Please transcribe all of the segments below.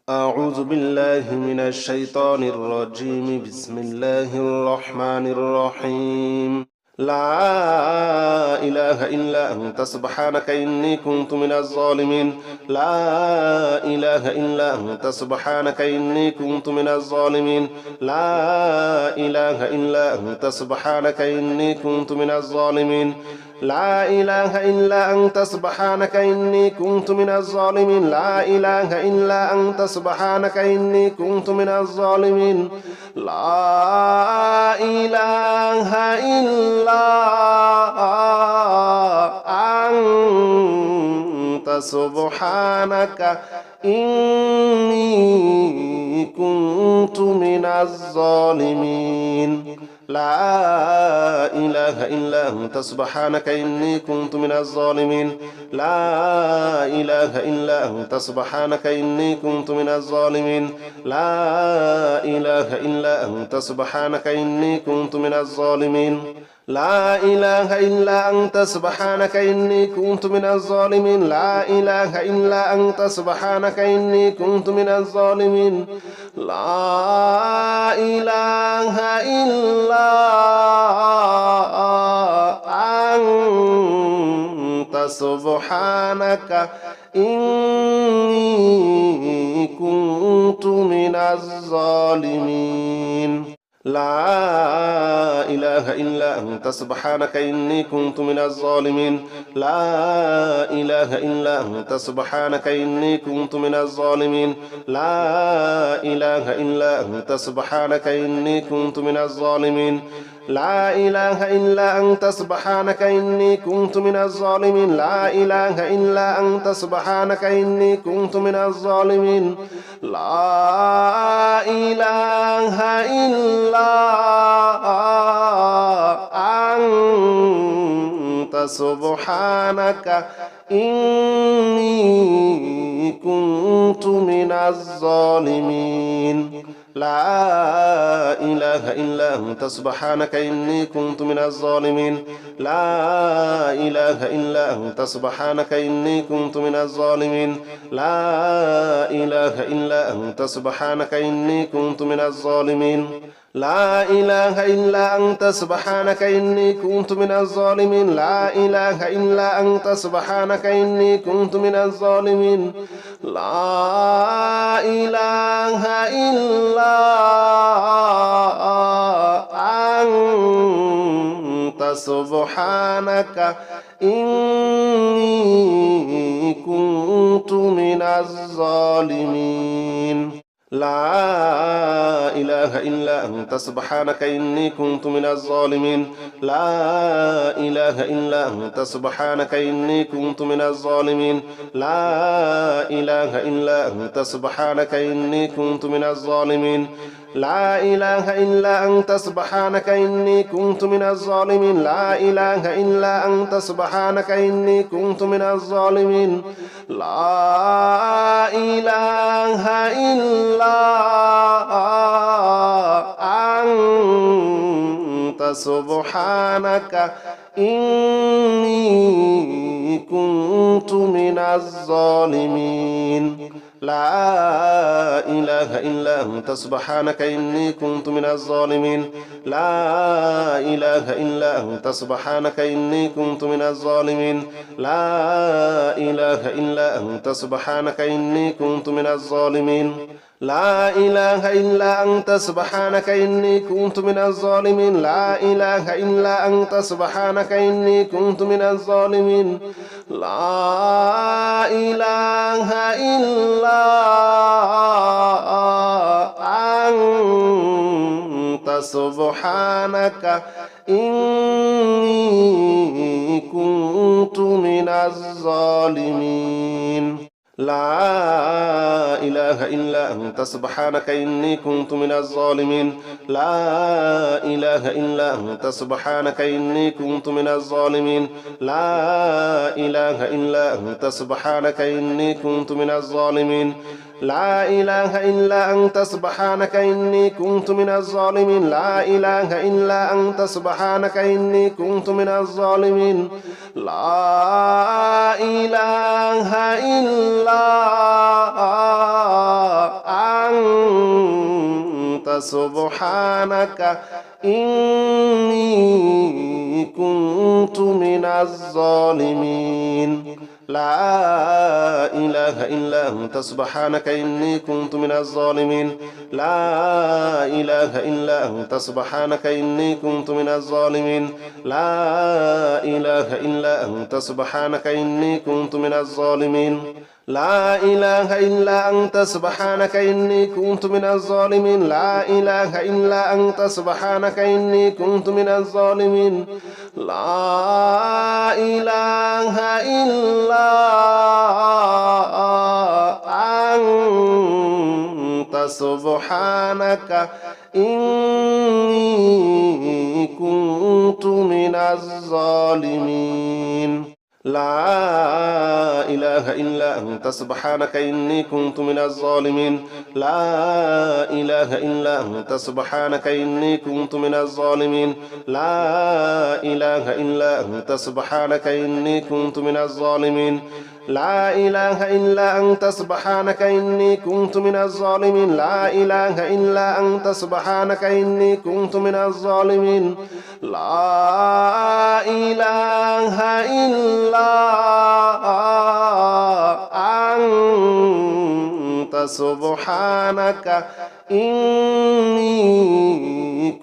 أعوذ بالله من الشيطان الرجيم بسم الله الرحمن الرحيم لا إله إلا أنت سبحانك إني كنت من الظالمين لا إله إلا أنت سبحانك إني كنت من الظالمين لا إله إلا أنت سبحانك إني كنت من الظالمين لا إله إلا أنت سبحانك إني كنت من الظالمين لا إله إلا أنت سبحانك إني كنت من الظالمين لا إله إلا أنت سبحانك إني كنت من الظالمين لا إله إلا أنت سبحانك إني كنت من الظالمين لا إله إلا أنت سبحانك إني كنت من الظالمين لا إله إلا أنت سبحانك إني كنت من الظالمين لا إله إلا أنت سبحانك إني كنت من الظالمين لا إله إلا أنت سبحانك إني كنت من الظالمين لا إله إلا أنت سبحانك إني كنت من الظالمين لا إله إلا أنت سبحانك إني كنت من الظالمين لا إله إلا أنت سبحانك إني كنت من الظالمين لا إله إلا أنت سبحانك إني كنت من الظالمين لا إله إلا أنت سبحانك إني كنت من الظالمين لا إله إلا أنت سبحانك إني كنت من الظالمين لا إله إلا أنت سبحانك إني كنت من الظالمين لا إله إلا أنت سبحانك إني كنت من الظالمين لا إله إلا أنت سبحانك إني كنت من الظالمين لا إله إلا أنت سبحانك إني كنت من الظالمين لا إله إلا أنت سبحانك إني كنت من الظالمين لا إله إلا أنت سبحانك إني كنت من الظالمين لا إله إلا أنت سبحانك إني كنت من الظالمين لا إله إلا أنت سبحانك إني كنت من الظالمين لا إله إلا أنت سبحانك إني كنت من الظالمين لا إله إلا أنت سبحانك إني كنت من الظالمين لا إله إلا أنت سبحانك إني كنت من الظالمين لا إله إلا أنت سبحانك إني كنت من الظالمين لا إله إلا أنت سبحانك إني كنت من الظالمين لا إله إلا أنت سبحانك إني كنت من الظالمين لا إله إلا أنت سبحانك إني كنت من الظالمين لا إله إلا أنت سبحانك إني كنت من الظالمين لا إله إلا أنت سبحانك إني كنت من الظالمين لا إله إلا أنت سبحانك إني كنت من الظالمين لا إله إلا أنت سبحانك إني كنت من الظالمين لا إله إلا أنت سبحانك إني كنت من الظالمين لا إله إلا أنت سبحانك إني كنت من الظالمين لا إله إلا أنت سبحانك إني كنت من الظالمين لا إله إلا أنت سبحانك إني كنت من الظالمين لا إله إلا أنت سبحانك إني كنت من الظالمين لا إله إلا سبحانك إني كنت من الظالمين لا إله إلا أنت سبحانك إني كنت من الظالمين لا إله إلا أنت سبحانك إني كنت من الظالمين لا إله إلا أنت سبحانك إني كنت من الظالمين لا إله إلا أنت سبحانك إني كنت من الظالمين لا إله إلا أنت سبحانك إني كنت من الظالمين لا إله إلا أنت سبحانك إني كنت من الظالمين لا إله إلا أنت سبحانك إني كنت من الظالمين لا إله إلا أنت سبحانك إني كنت من الظالمين لا إله إلا أنت سبحانك إني كنت من الظالمين لا إله إلا أنت سبحانك إني كنت من الظالمين لا إله إلا أنت سبحانك إني كنت من الظالمين لا إله إلا أنت سبحانك إني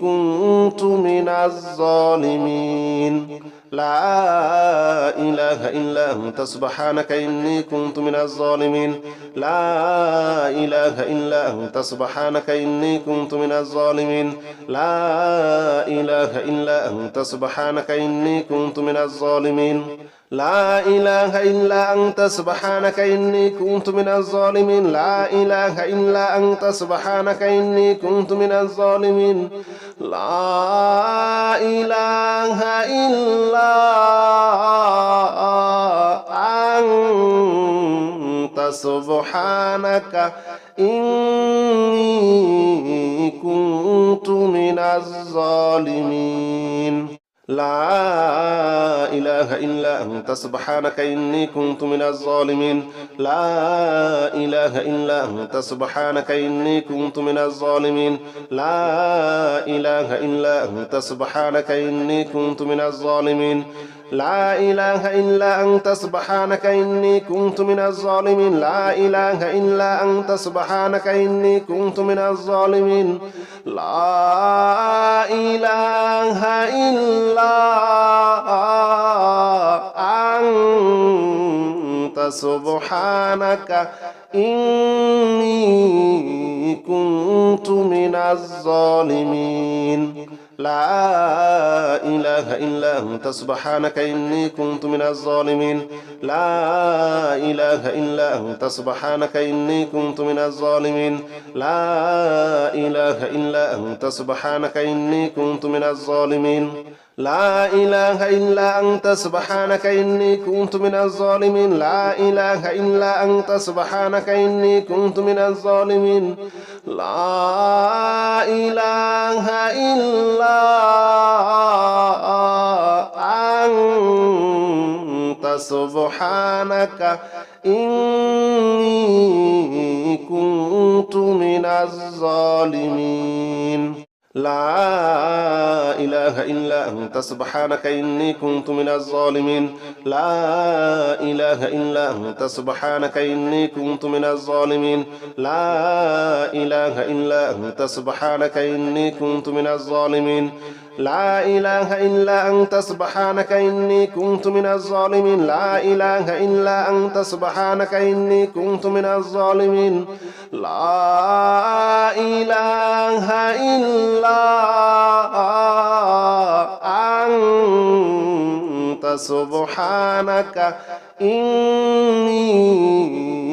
كنت من الظالمين لا إله إلا أنت سبحانك إني كنت من الظالمين لا إله إلا أنت سبحانك إني كنت من الظالمين لا إله إلا أنت سبحانك إني كنت من الظالمين لا إله إلا أنت سبحانك إني كنت من الظالمين لا إله إلا أنت سبحانك إني كنت من الظالمين لا إله إلا أنت سبحانك إني كنت من الظالمين لا إله إلا أنت سبحانك إني كنت من الظالمين لا إله إلا أنت سبحانك إني كنت من الظالمين لا إله إلا أنت سبحانك إني كنت من الظالمين لا إله إلا أنت سبحانك إني كنت من الظالمين لا إله إلا أنت سبحانك إني كنت من الظالمين لا إله إلا أنت سبحانك إني كنت من الظالمين لا إله إلا أنت سبحانك إني كنت من الظالمين لا إله إلا أنت سبحانك إني كنت من الظالمين لا إله إلا أنت سبحانك إني كنت من الظالمين لا إله إلا أنت سبحانك إني كنت من الظالمين لا إله إلا أنت سبحانك إني كنت من الظالمين لا إله إلا أنت سبحانك إني كنت من الظالمين لا إله إلا أنت سبحانك إني كنت من الظالمين لا إله إلا أنت سبحانك إني كنت من الظالمين لا إله إلا أنت سبحانك إني كنت من الظالمين لا إله إلا أنت سبحانك إني كنت من الظالمين لا إله إلا أنت سبحانك إني كنت من الظالمين لا إله إلا أنت سبحانك إني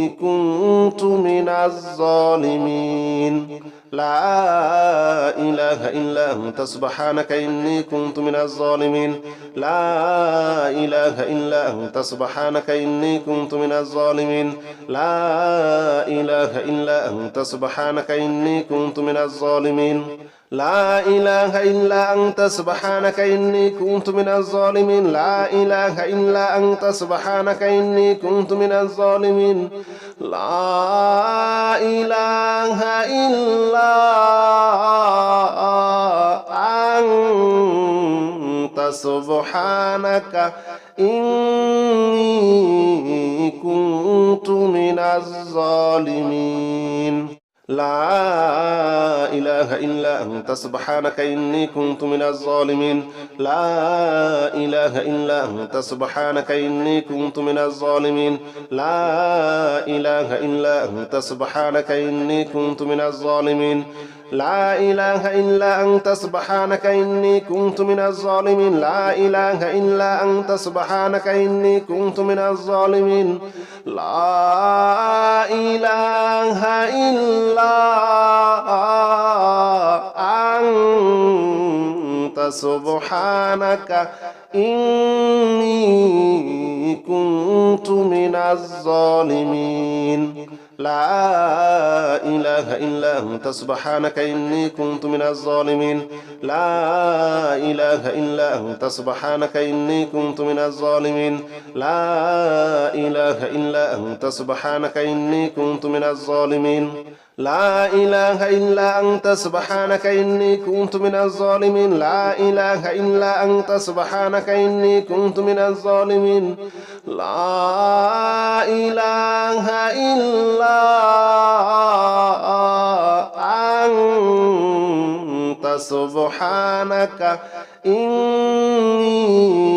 كنت من الظالمين لا إله إلا أنت سبحانك إني كنت من الظالمين لا إله إلا أنت سبحانك إني كنت من الظالمين لا إله إلا أنت سبحانك إني كنت من الظالمين لا إله إلا أنت سبحانك إني كنت من الظالمين لا إله إلا أنت سبحانك إني كنت من الظالمين لا إله إلا سبحانك إني كنت من الظالمين لا إله إلا أنت سبحانك إني كنت من الظالمين لا إله إلا أنت سبحانك إني كنت من الظالمين لا إله إلا أنت سبحانك إني كنت من الظالمين لا إله إلا أنت سبحانك إني كنت من الظالمين لا إله إلا أنت سبحانك إني كنت من الظالمين لا إله إلا أنت سبحانك إني كنت من الظالمين لا إله إلا أنت سبحانك إني كنت من الظالمين لا إله إلا أنت سبحانك إني كنت من الظالمين لا إله إلا أنت سبحانك إني كنت من الظالمين لا إله إلا أنت سبحانك إني كنت من الظالمين لا إله إلا أنت سبحانك إني كنت من الظالمين لا إله إلا أنت سبحانك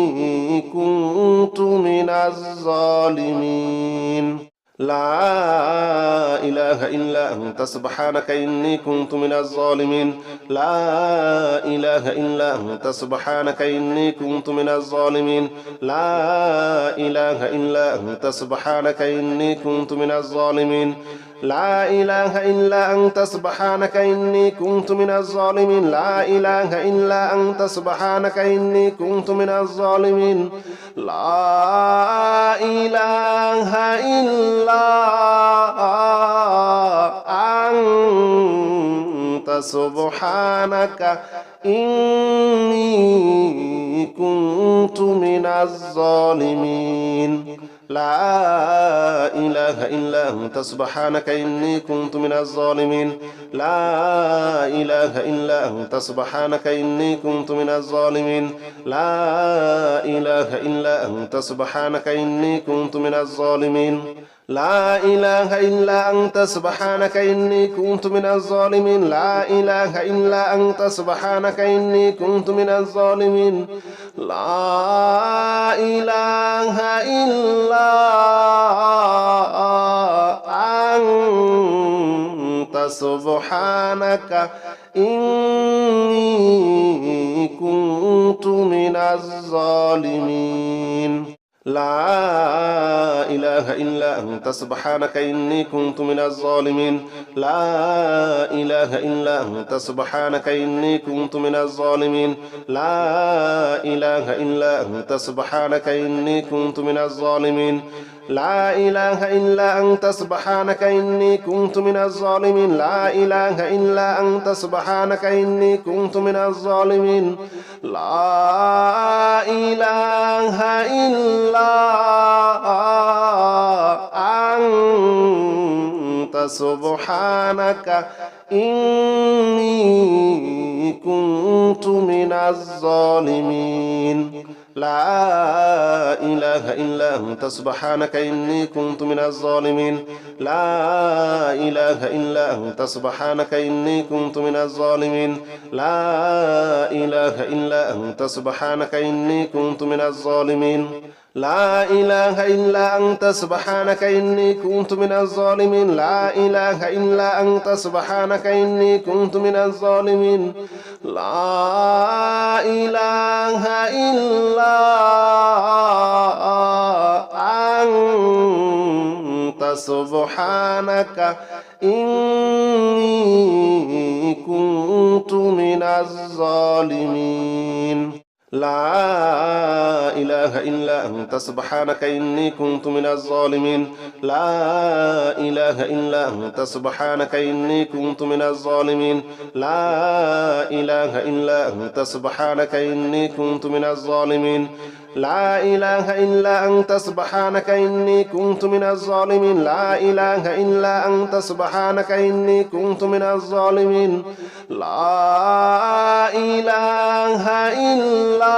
إني كنت من الظالمين لا إله إلا أنت سبحانك إني كنت من الظالمين لا إله إلا أنت سبحانك إني كنت من الظالمين لا إله إلا أنت سبحانك إني كنت من الظالمين لا إله إلا أنت سبحانك إني كنت من الظالمين لا إله إلا أنت سبحانك إني كنت من الظالمين لا إله إلا أنت سبحانك إني كنت من الظالمين لا إله إلا أنت سبحانك إني كنت من الظالمين لا إله إلا أنت سبحانك إني كنت من الظالمين لا إله إلا أنت سبحانك إني كنت من الظالمين لا إله إلا أنت سبحانك إني كنت من الظالمين لا إله إلا أنت سبحانك إني كنت من الظالمين لا إله إلا أنت سبحانك إني كنت من الظالمين لا إله إلا أنت سبحانك إني كنت من الظالمين لا إله إلا أنت سبحانك إني كنت من الظالمين لا إله إلا أنت سبحانك إني كنت من الظالمين لا إله إلا أنت سبحانك إني كنت من الظالمين لا إله إلا أنت سبحانك إني كنت من الظالمين لا إله إلا أنت سبحانك إني كنت من الظالمين لا إله إلا أنت سبحانك إني كنت من الظالمين لا إله إلا أنت سبحانك إني كنت من الظالمين لا إله إلا أنت سبحانك إني كنت من الظالمين لا إله إلا أنت سبحانك إني كنت من الظالمين لا إله إلا أنت سبحانك إني كنت من الظالمين لا إله إلا أنت سبحانك إني كنت من الظالمين لا إله إلا أنت سبحانك إني كنت من الظالمين لا إله إلا أنت سبحانك إني كنت من الظالمين لا إله إلا أنت سبحانك إني كنت من الظالمين لا إله إلا أنت سبحانك إني كنت من الظالمين لا إله إلا أنت سبحانك إني كنت من الظالمين لا إله إلا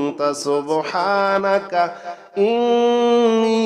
أنت سبحانك إني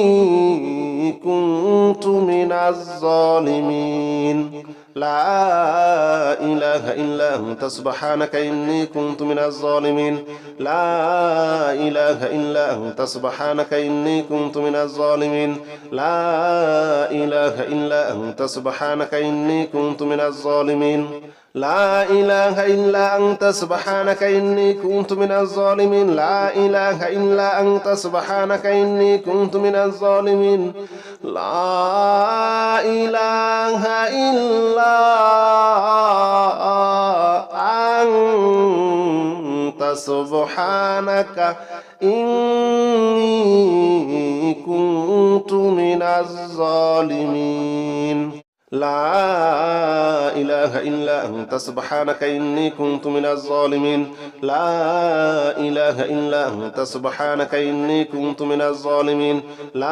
كنت من الظالمين لا إله إلا أنت سبحانك إني كنت من الظالمين لا إله إلا أنت سبحانك إني كنت من الظالمين لا إله إلا أنت سبحانك إني كنت من الظالمين لا إله إلا أنت سبحانك إني كنت من الظالمين لا إله إلا أنت سبحانك إني كنت من الظالمين لا إله إلا أنت سبحانك إني كنت من الظالمين لا إله إلا أنت سبحانك إني كنت من الظالمين لا إله إلا أنت سبحانك إني كنت من الظالمين لا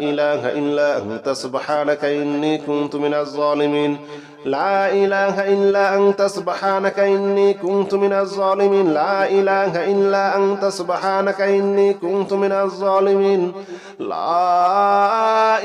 إله إلا أنت سبحانك إني كنت من الظالمين لا إله إلا أنت سبحانك إني كنت من الظالمين لا إله إلا أنت سبحانك إني كنت من الظالمين لا إله إلا أنت سبحانك إني كنت من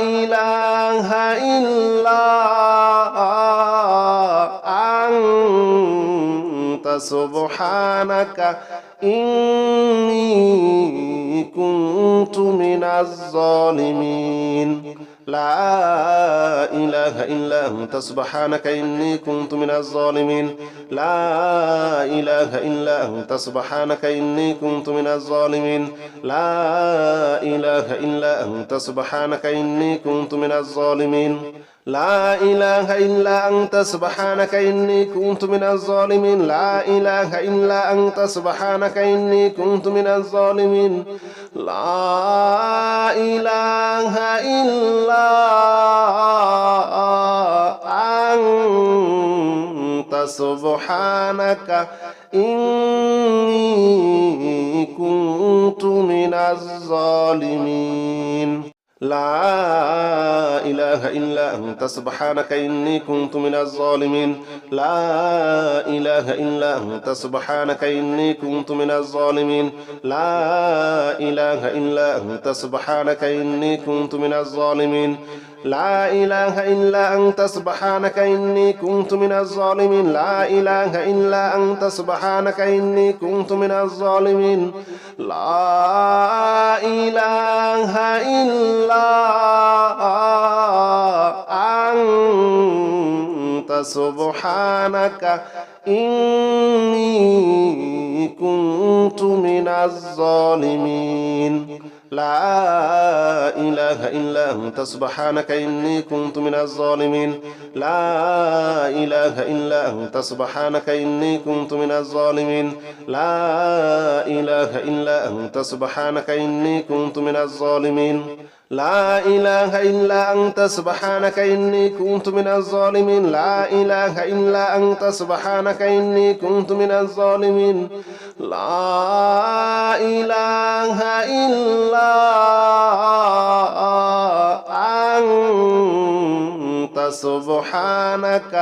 الظالمين لا إله إلا أنت سبحانك إني كنت من الظالمين لا إله إلا أنت سبحانك إني كنت من الظالمين لا إله إلا أنت سبحانك إني كنت من الظالمين لا إله إلا أنت سبحانك إني كنت من الظالمين لا إله إلا أنت سبحانك إني كنت من الظالمين لا إله إلا أنت سبحانك إني كنت من الظالمين لا إله إلا أنت سبحانك إني كنت من الظالمين لا إله إلا أنت سبحانك إني كنت من الظالمين لا إله إلا أنت سبحانك إني كنت من الظالمين لا إله إلا أنت سبحانك إني كنت من الظالمين لا إله إلا أنت سبحانك إني كنت من الظالمين لا إله إلا أنت سبحانك إني كنت من الظالمين لا إله إلا أنت سبحانك إني كنت من الظالمين لا إله إلا أنت سبحانك إني كنت من الظالمين لا إله إلا أنت سبحانك إني كنت من الظالمين لا إله إلا أنت سبحانك إني كنت من الظالمين لا إله إلا أنت سبحانك إني كنت من الظالمين لا إله إلا أنت سبحانك إني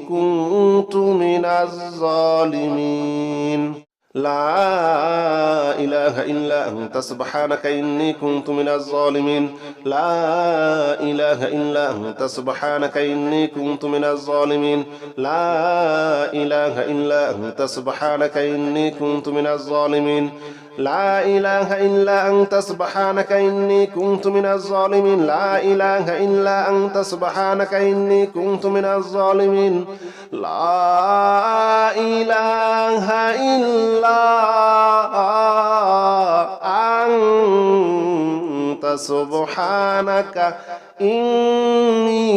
كنت من الظالمين لا إله إلا أنت سبحانك إني كنت من الظالمين لا إله إلا أنت سبحانك إني كنت من الظالمين لا إله إلا أنت سبحانك إني كنت من الظالمين لا إله إلا أنت سبحانك إني كنت من الظالمين لا إله إلا أنت سبحانك إني كنت من الظالمين لا إله إلا أنت سبحانك إني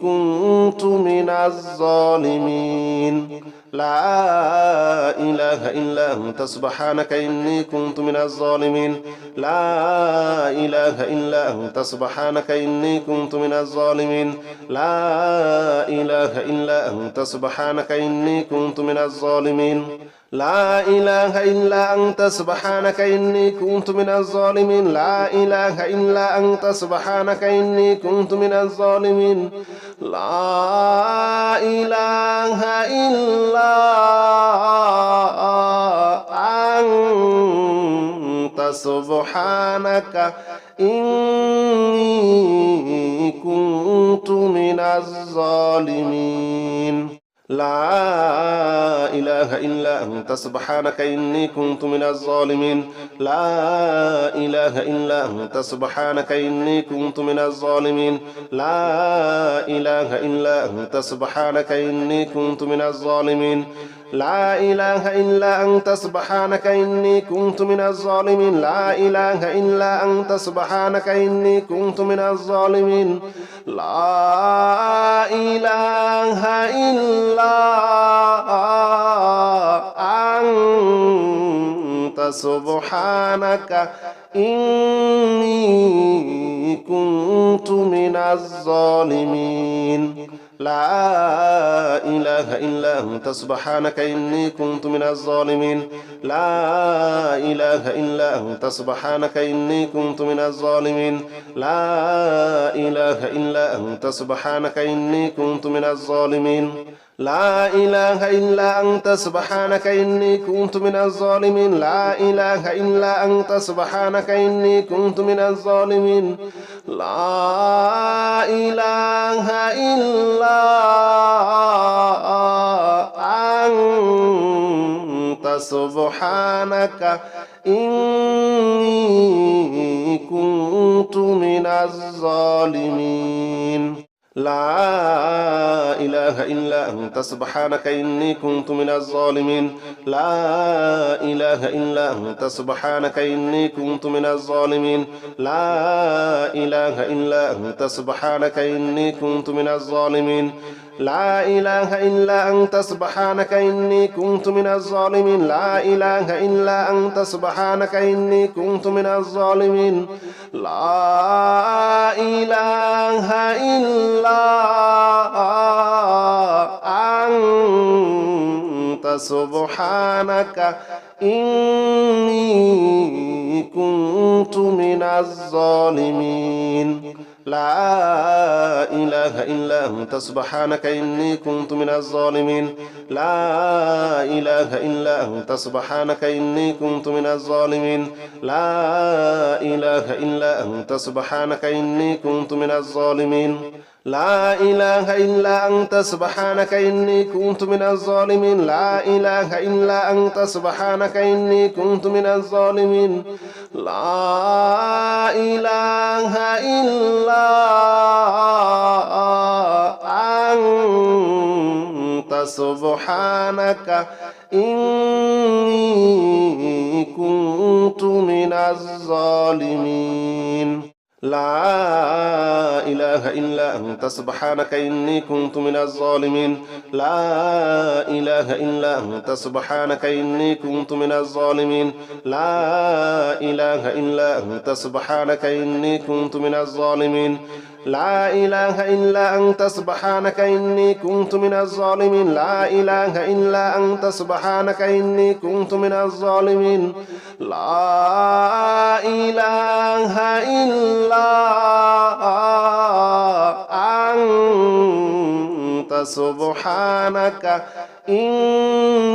كنت من الظالمين لا إله إلا أنت سبحانك إني كنت من الظالمين لا إله إلا أنت سبحانك إني كنت من الظالمين لا إله إلا أنت سبحانك إني كنت من الظالمين لا إله إلا أنت سبحانك إني كنت من الظالمين لا إله إلا أنت سبحانك إني كنت من الظالمين لا إله إلا أنت سبحانك إني كنت من الظالمين لا إله إلا أنت سبحانك إني كنت من الظالمين لا إله إلا أنت سبحانك إني كنت من الظالمين لا إله إلا أنت سبحانك إني كنت من الظالمين لا إله إلا أنت سبحانك إني كنت من الظالمين لا إله إلا أنت سبحانك إني كنت من الظالمين لا إله إلا أنت سبحانك إني كنت من الظالمين لا إله إلا أنت سبحانك إني كنت من الظالمين لا إله إلا أنت سبحانك إني كنت من الظالمين لا إله إلا أنت سبحانك إني كنت من الظالمين لا إله إلا أنت سبحانك إني كنت من الظالمين لا إله إلا أنت سبحانك إني كنت من الظالمين لا إله إلا أنت سبحانك إني كنت من الظالمين لا إله إلا أنت سبحانك إني كنت من الظالمين لا إله إلا أنت سبحانك إني كنت من الظالمين لا إله إلا أنت سبحانك إني كنت من الظالمين لا إله إلا أنت سبحانك إني كنت من الظالمين لا إله إلا أنت سبحانك إني كنت من الظالمين لا إله إلا أنت سبحانك إني كنت من الظالمين لا إله إلا أنت سبحانك إني كنت من الظالمين لا إله إلا أنت سبحانك إني كنت من الظالمين لا إله إلا أنت سبحانك إني كنت من الظالمين لا إله إلا أنت سبحانك إني كنت من الظالمين لا إله إلا أنت سبحانك إني كنت من الظالمين لا إله إلا أنت سبحانك إني كنت من الظالمين لا إله إلا أنت سبحانك إني كنت من الظالمين لا إله إلا أنت سبحانك إني كنت من الظالمين لا إله إلا أنت سبحانك إني كنت من الظالمين لا إله إلا أنت سبحانك إني كنت من الظالمين لا إله إلا أنت سبحانك إني كنت من الظالمين لا إله إلا أنت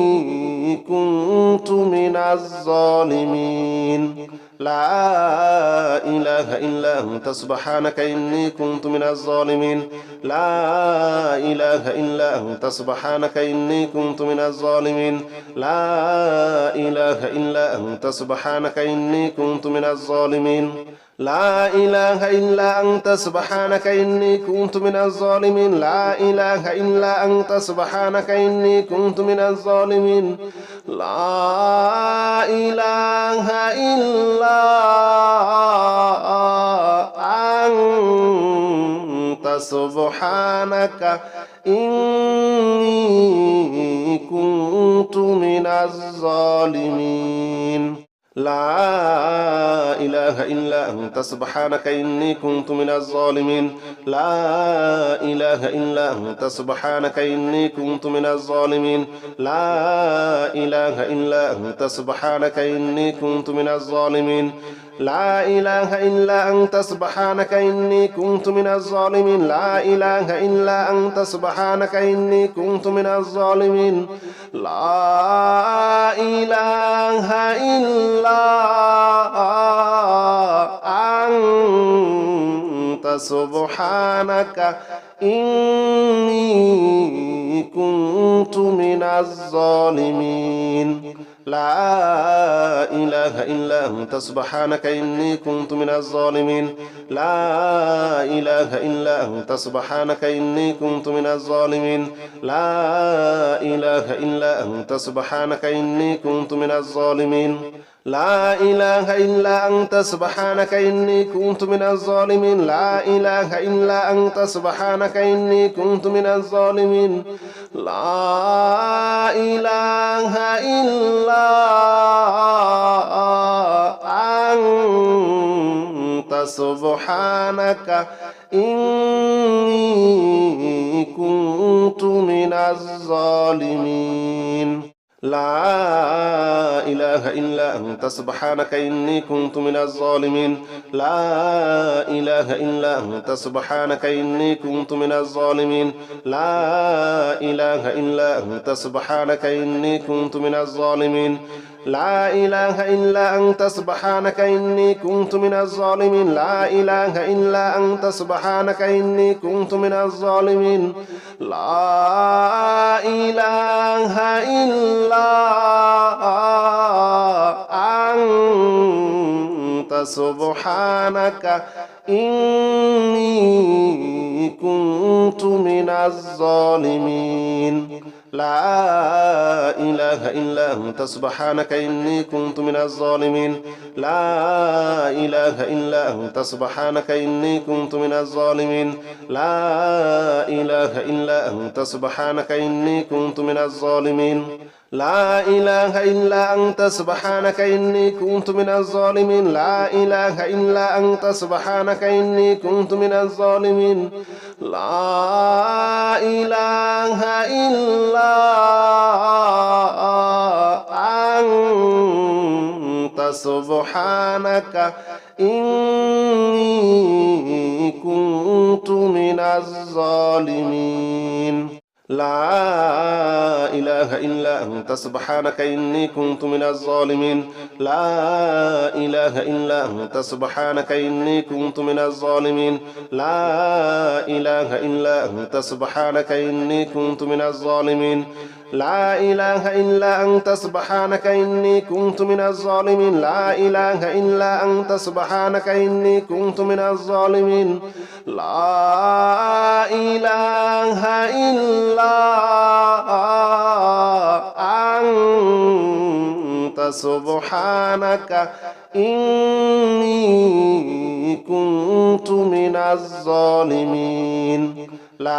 سبحانك إني كنت من الظالمين لا إله إلا أنت سبحانك إني كنت من الظالمين لا إله إلا أنت سبحانك إني كنت من الظالمين لا إله إلا أنت سبحانك إني كنت من الظالمين لا إله إلا أنت سبحانك إني كنت من الظالمين لا إله إلا أنت سبحانك إني كنت من الظالمين لا إله إلا أنت سبحانك إني كنت من الظالمين لا إله إلا أنت سبحانك إني كنت من الظالمين لا إله إلا أنت سبحانك إني كنت من الظالمين لا إله إلا أنت سبحانك إني كنت من الظالمين لا إله إلا أنت سبحانك إني كنت من الظالمين لا إله إلا أنت سبحانك إني كنت من الظالمين لا إله إلا أنت سبحانك إني كنت من الظالمين لا إله إلا أنت سبحانك إني كنت من الظالمين لا إله إلا أنت سبحانك إني كنت من الظالمين لا إله إلا أنت سبحانك إني كنت من الظالمين لا إله إلا أنت سبحانك إني كنت من الظالمين لا إله إلا أنت سبحانك إني كنت من الظالمين لا إله إلا أنت سبحانك إني كنت من الظالمين لا إله إلا أنت سبحانك إني كنت من الظالمين لا إله إلا أنت سبحانك إني كنت من الظالمين لا إله إلا أنت سبحانك إني كنت من الظالمين لا إله إلا أنت سبحانك إني كنت من الظالمين لا إله إلا أنت سبحانك إني كنت من الظالمين لا إله إلا أنت سبحانك إني كنت من الظالمين لا إله إلا أنت سبحانك إني كنت من الظالمين لا إله إلا أنت سبحانك إني كنت من الظالمين لا إله إلا أنت سبحانك إني كنت من الظالمين لا إله إلا أنت سبحانك إني كنت من الظالمين لا إله إلا أنت سبحانك إني كنت من الظالمين لا إله إلا أنت سبحانك إني كنت من الظالمين لا إله إلا أنت سبحانك إني كنت من الظالمين لا إله إلا أنت سبحانك إني كنت من الظالمين لا إله إلا أنت سبحانك إني كنت من الظالمين لا إله إلا أنت سبحانك إني كنت من الظالمين لا إله إلا أنت سبحانك إني كنت من الظالمين لا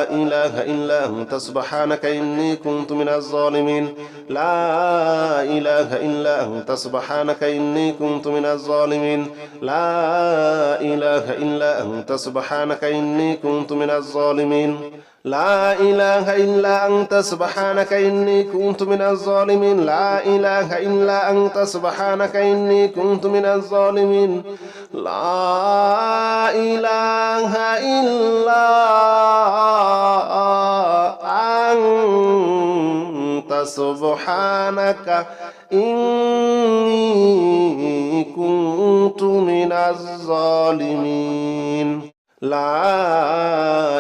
إله إلا أنت سبحانك إني كنت من الظالمين لا إله إلا أنت سبحانك إني كنت من الظالمين لا إله إلا أنت سبحانك إني كنت من الظالمين لا إله إلا أنت سبحانك إني كنت من الظالمين لا إله إلا أنت سبحانك إني كنت من الظالمين لا إله إلا أنت سبحانك إني كنت من الظالمين لا إله إلا أنت سبحانك إني كنت من الظالمين لا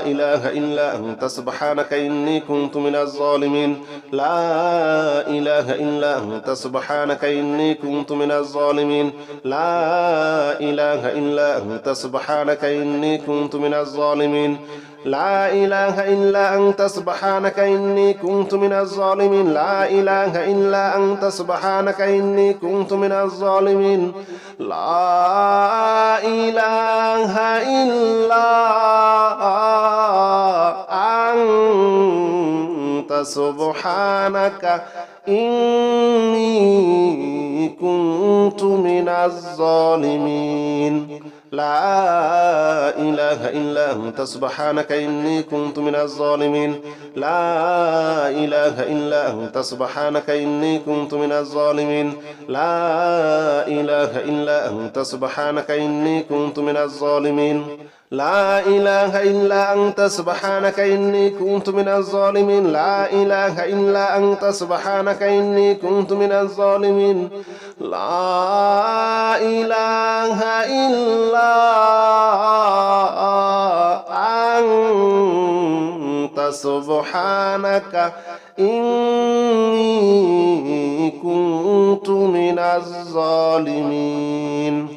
إله إلا أنت سبحانك إني كنت من الظالمين لا إله إلا أنت سبحانك إني كنت من الظالمين لا إله إلا أنت سبحانك إني كنت من الظالمين لا إله إلا أنت سبحانك إني كنت من الظالمين لا إله إلا أنت سبحانك إني كنت من الظالمين لا إله إلا أنت سبحانك إني كنت من الظالمين لا إله إلا أنت سبحانك إني كنت من الظالمين لا إله إلا أنت سبحانك إني كنت من الظالمين لا إله إلا أنت سبحانك إني كنت من الظالمين لا إله إلا أنت سبحانك إني كنت من الظالمين لا إله إلا أنت سبحانك إني كنت من الظالمين لا إله إلا أنت سبحانك إني كنت من الظالمين